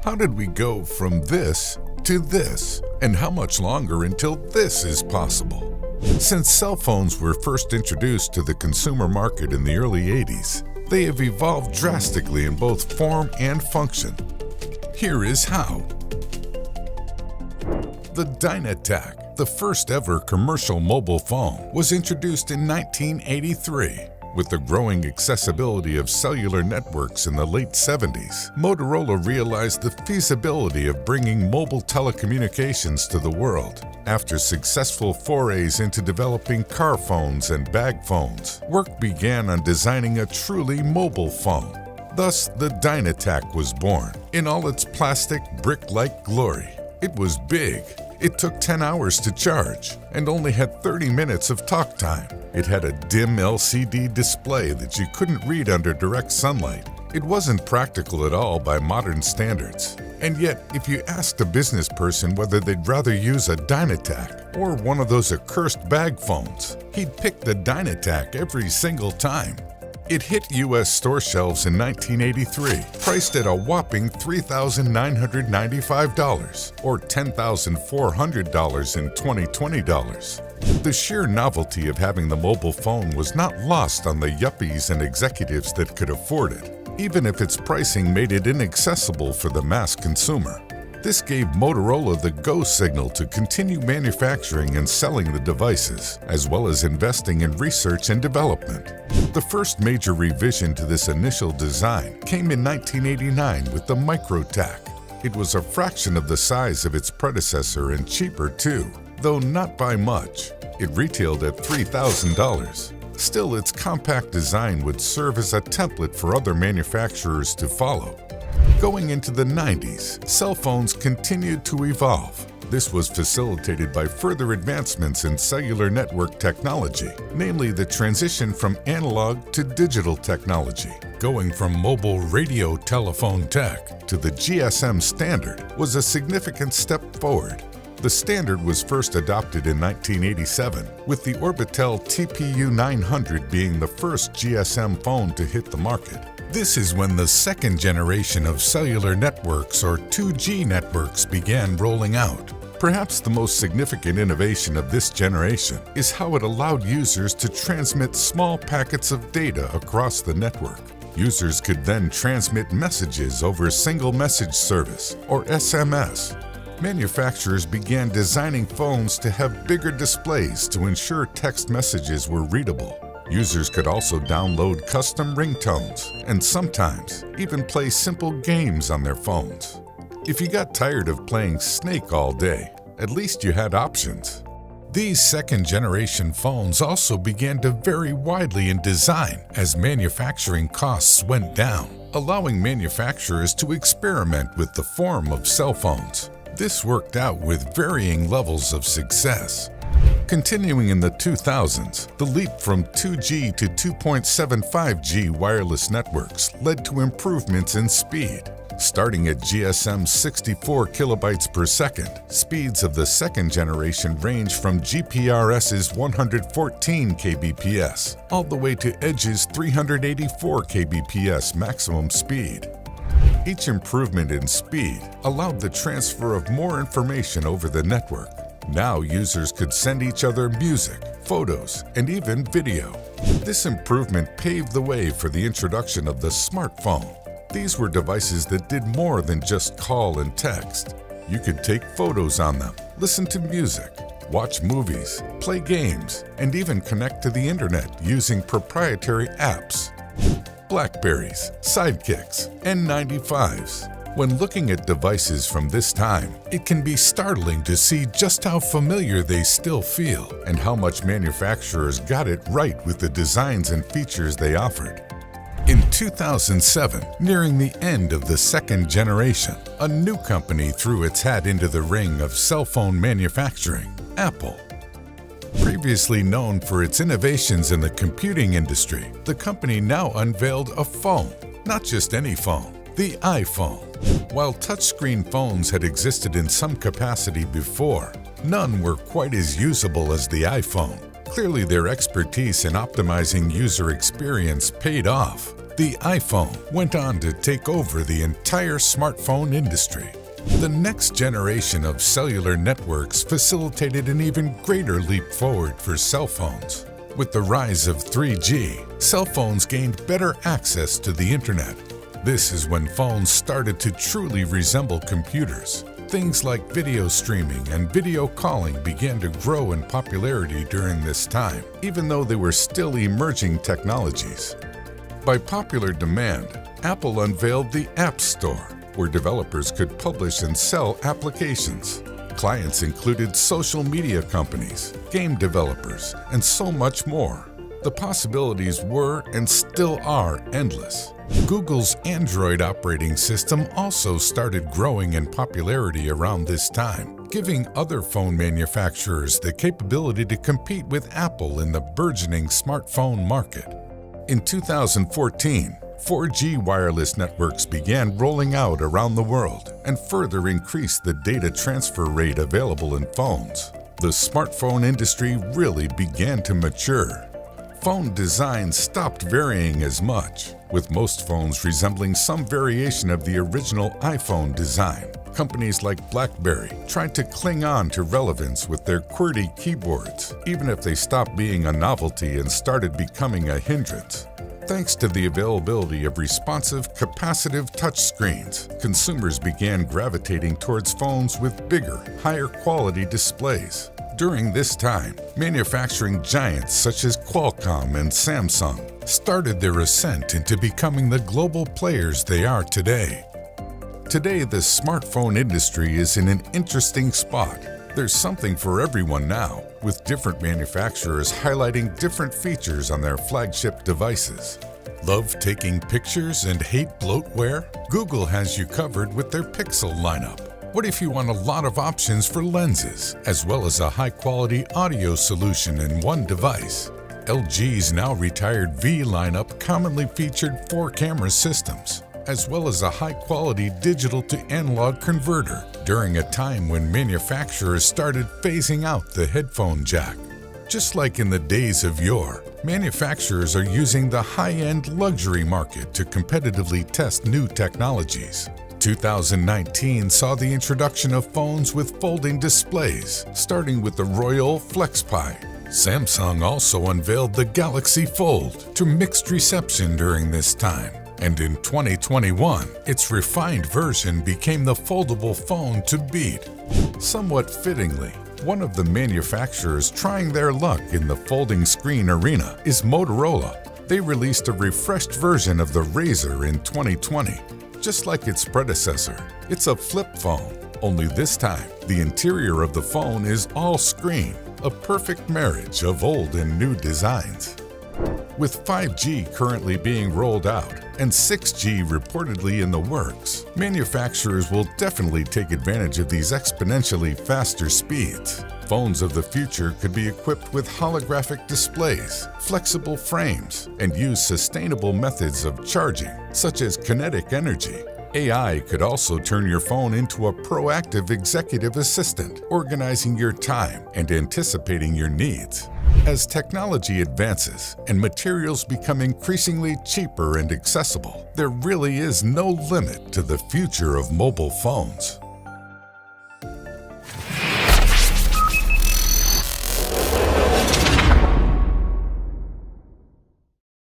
How did we go from this to this? And how much longer until this is possible? Since cell phones were first introduced to the consumer market in the early 80s, they have evolved drastically in both form and function. Here is how. The Dynatac, the first ever commercial mobile phone, was introduced in 1983. With the growing accessibility of cellular networks in the late 70s, Motorola realized the feasibility of bringing mobile telecommunications to the world. After successful forays into developing car phones and bag phones, work began on designing a truly mobile phone. Thus, the Dynatac was born, in all its plastic, brick-like glory. It was big. It took 10 hours to charge and only had 30 minutes of talk time. It had a dim LCD display that you couldn't read under direct sunlight. It wasn't practical at all by modern standards. And yet, if you asked a business person whether they'd rather use a Dynatac or one of those accursed bag phones, he'd pick the Dynatac every single time. It hit U.S. store shelves in 1983, priced at a whopping $3,995 or $10,400 in 2020 dollars. The sheer novelty of having the mobile phone was not lost on the yuppies and executives that could afford it, even if its pricing made it inaccessible for the mass consumer. This gave Motorola the go signal to continue manufacturing and selling the devices, as well as investing in research and development. The first major revision to this initial design came in 1989 with the MicroTac. It was a fraction of the size of its predecessor and cheaper too, though not by much. It retailed at $3,000. Still, its compact design would serve as a template for other manufacturers to follow. Going into the 90s, cell phones continued to evolve. This was facilitated by further advancements in cellular network technology, namely the transition from analog to digital technology. Going from mobile radio telephone tech to the GSM standard was a significant step forward. The standard was first adopted in 1987, with the Orbitel TPU-900 being the first GSM phone to hit the market. This is when the second generation of cellular networks, or 2G networks, began rolling out. Perhaps the most significant innovation of this generation is how it allowed users to transmit small packets of data across the network. Users could then transmit messages over single message service, or SMS. Manufacturers began designing phones to have bigger displays to ensure text messages were readable. Users could also download custom ringtones and sometimes even play simple games on their phones. If you got tired of playing Snake all day, at least you had options. These second-generation phones also began to vary widely in design as manufacturing costs went down, allowing manufacturers to experiment with the form of cell phones. This worked out with varying levels of success. Continuing in the 2000s, the leap from 2G to 2.75G wireless networks led to improvements in speed. Starting at GSM 64 kilobytes per second, speeds of the second generation range from GPRS's 114 kbps all the way to Edge's 384 kbps maximum speed. Each improvement in speed allowed the transfer of more information over the network. Now users could send each other music, photos, and even video. This improvement paved the way for the introduction of the smartphone. These were devices that did more than just call and text. You could take photos on them, listen to music, watch movies, play games, and even connect to the internet using proprietary apps. Blackberries, Sidekicks, N95s. When looking at devices from this time, it can be startling to see just how familiar they still feel and how much manufacturers got it right with the designs and features they offered. In 2007, nearing the end of the second generation, a new company threw its hat into the ring of cell phone manufacturing, Apple. Previously known for its innovations in the computing industry, the company now unveiled a phone, not just any phone, the iPhone. While touchscreen phones had existed in some capacity before, none were quite as usable as the iPhone. Clearly, their expertise in optimizing user experience paid off. The iPhone went on to take over the entire smartphone industry. The next generation of cellular networks facilitated an even greater leap forward for cell phones. With the rise of 3G, cell phones gained better access to the internet. This is when phones started to truly resemble computers. Things like video streaming and video calling began to grow in popularity during this time, even though they were still emerging technologies. By popular demand, Apple unveiled the App Store, where developers could publish and sell applications. Clients included social media companies, game developers, and so much more. The possibilities were and still are endless. Google's Android operating system also started growing in popularity around this time, giving other phone manufacturers the capability to compete with Apple in the burgeoning smartphone market. In 2014, 4G wireless networks began rolling out around the world and further increased the data transfer rate available in phones. The smartphone industry really began to mature. Phone design stopped varying as much, with most phones resembling some variation of the original iPhone design. Companies like BlackBerry tried to cling on to relevance with their QWERTY keyboards, even if they stopped being a novelty and started becoming a hindrance. Thanks to the availability of responsive, capacitive touchscreens, consumers began gravitating towards phones with bigger, higher quality displays. During this time, manufacturing giants such as Qualcomm and Samsung started their ascent into becoming the global players they are today. Today, the smartphone industry is in an interesting spot. There's something for everyone now, with different manufacturers highlighting different features on their flagship devices. Love taking pictures and hate bloatware? Google has you covered with their Pixel lineup. What if you want a lot of options for lenses, as well as a high-quality audio solution in one device? LG's now retired V lineup commonly featured 4-camera systems, as well as a high-quality digital-to-analog converter during a time when manufacturers started phasing out the headphone jack. Just like in the days of yore, manufacturers are using the high-end luxury market to competitively test new technologies. 2019 saw the introduction of phones with folding displays, starting with the Royal FlexPi. Samsung also unveiled the Galaxy Fold to mixed reception during this time. And in 2021, its refined version became the foldable phone to beat. Somewhat fittingly, one of the manufacturers trying their luck in the folding screen arena is Motorola. They released a refreshed version of the Razr in 2020. Just like its predecessor, it's a flip phone, only this time the interior of the phone is all screen, a perfect marriage of old and new designs. With 5G currently being rolled out and 6G reportedly in the works, manufacturers will definitely take advantage of these exponentially faster speeds. Phones of the future could be equipped with holographic displays, flexible frames, and use sustainable methods of charging, such as kinetic energy. AI could also turn your phone into a proactive executive assistant, organizing your time and anticipating your needs. As technology advances and materials become increasingly cheaper and accessible, there really is no limit to the future of mobile phones.